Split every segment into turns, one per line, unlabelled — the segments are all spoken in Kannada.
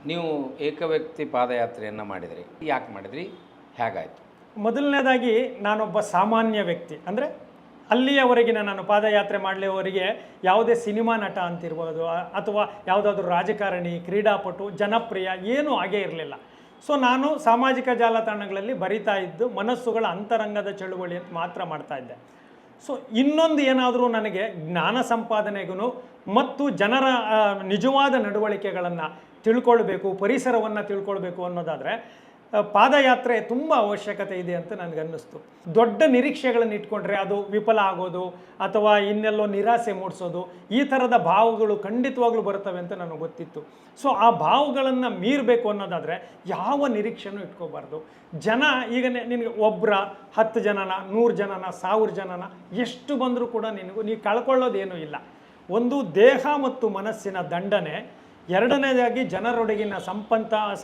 ನೀವು ಏಕವ್ಯಕ್ತಿ ಪಾದಯಾತ್ರೆಯನ್ನು ಮಾಡಿದ್ರಿ, ಯಾಕೆ ಮಾಡಿದ್ರಿ, ಹೇಗಾಯಿತು?
ಮೊದಲನೇದಾಗಿ ನಾನೊಬ್ಬ ಸಾಮಾನ್ಯ ವ್ಯಕ್ತಿ, ಅಂದರೆ ಅಲ್ಲಿಯವರೆಗಿನ ನಾನು ಪಾದಯಾತ್ರೆ ಮಾಡಲಿವರೆಗೆ ಯಾವುದೇ ಸಿನಿಮಾ ನಟ ಅಂತಿರ್ಬೋದು ಅಥವಾ ಯಾವುದಾದ್ರೂ ರಾಜಕಾರಣಿ, ಕ್ರೀಡಾಪಟು, ಜನಪ್ರಿಯ ಏನೂ ಆಗೇ ಇರಲಿಲ್ಲ. ಸೊ ನಾನು ಸಾಮಾಜಿಕ ಜಾಲತಾಣಗಳಲ್ಲಿ ಬರಿತಾ ಇದ್ದು ಮನಸ್ಸುಗಳ ಅಂತರಂಗದ ಚಳುವಳಿ ಅಂತ ಮಾತ್ರ ಮಾಡ್ತಾ ಇದ್ದೆ. ಸೊ ಇನ್ನೊಂದು ಏನಾದರೂ ನನಗೆ ಜ್ಞಾನ ಸಂಪಾದನೆಗೂ ಮತ್ತು ಜನರ ನಿಜವಾದ ನಡವಳಿಕೆಗಳನ್ನು ತಿಳ್ಕೊಳ್ಬೇಕು, ಪರಿಸರವನ್ನು ತಿಳ್ಕೊಳ್ಬೇಕು ಅನ್ನೋದಾದರೆ ಪಾದಯಾತ್ರೆ ತುಂಬ ಅವಶ್ಯಕತೆ ಇದೆ ಅಂತ ನನಗನ್ನಿಸ್ತು. ದೊಡ್ಡ ನಿರೀಕ್ಷೆಗಳನ್ನು ಇಟ್ಕೊಂಡ್ರೆ ಅದು ವಿಫಲ ಆಗೋದು ಅಥವಾ ಇನ್ನೆಲ್ಲೋ ನಿರಾಸೆ ಮೂಡಿಸೋದು, ಈ ಥರದ ಭಾವಗಳು ಖಂಡಿತವಾಗ್ಲೂ ಬರ್ತವೆ ಅಂತ ನನಗೆ ಗೊತ್ತಿತ್ತು. ಸೊ ಆ ಭಾವಗಳನ್ನು ಮೀರಬೇಕು ಅನ್ನೋದಾದರೆ ಯಾವ ನಿರೀಕ್ಷೆನೂ ಇಟ್ಕೋಬಾರ್ದು. ಜನ ಈಗ ನಿನಗೆ ಒಬ್ಬರ 10 ಜನನ 100 ಜನನ 1000 ಜನನ ಎಷ್ಟು ಬಂದರೂ ಕೂಡ ನೀವು ಕಳ್ಕೊಳ್ಳೋದೇನೂ ಇಲ್ಲ. ಒಂದು ದೇಹ ಮತ್ತು ಮನಸ್ಸಿನ ದಂಡನೆ, ಎರಡನೇದಾಗಿ ಜನರೊಡಗಿನ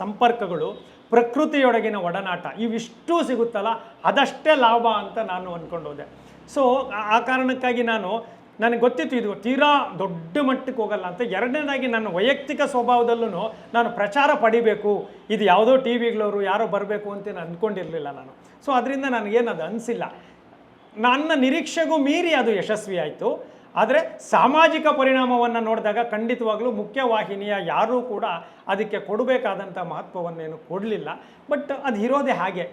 ಸಂಪರ್ಕಗಳು, ಪ್ರಕೃತಿಯೊಳಗಿನ ಒಡನಾಟ, ಇವಿಷ್ಟು ಸಿಗುತ್ತಲ್ಲ ಅದಷ್ಟೇ ಲಾಭ ಅಂತ ನಾನು ಅಂದ್ಕೊಂಡು ಹೋದೆ. ಸೊ ಆ ಕಾರಣಕ್ಕಾಗಿ ನನಗೆ ಗೊತ್ತಿತ್ತು ಇದು ತೀರಾ ದೊಡ್ಡ ಮಟ್ಟಕ್ಕೆ ಹೋಗಲ್ಲ ಅಂತ. ಎರಡನೇದಾಗಿ ನನ್ನ ವೈಯಕ್ತಿಕ ಸ್ವಭಾವದಲ್ಲೂ ನಾನು ಪ್ರಚಾರ ಪಡಿಬೇಕು, ಇದು ಯಾವುದೋ ಟಿ ವಿಗಳವರು ಯಾರೋ ಬರಬೇಕು ಅಂತ ನಾನು ಅಂದ್ಕೊಂಡಿರಲಿಲ್ಲ ನಾನು. ಸೊ ಅದರಿಂದ ನನಗೇನದು ಅನಿಸಿಲ್ಲ. ನನ್ನ ನಿರೀಕ್ಷೆಗೂ ಮೀರಿ ಅದು ಯಶಸ್ವಿ ಆಯಿತು. ಆದರೆ ಸಾಮಾಜಿಕ ಪರಿಣಾಮವನ್ನು ನೋಡಿದಾಗ ಖಂಡಿತವಾಗ್ಲೂ ಮುಖ್ಯವಾಹಿನಿಯ ಯಾರೂ ಕೂಡ ಅದಕ್ಕೆ ಕೊಡಬೇಕಾದಂಥ ಮಹತ್ವವನ್ನೇನು ಕೊಡಲಿಲ್ಲ. ಬಟ್ ಅದು ಇರೋದೇ ಹಾಗೆ.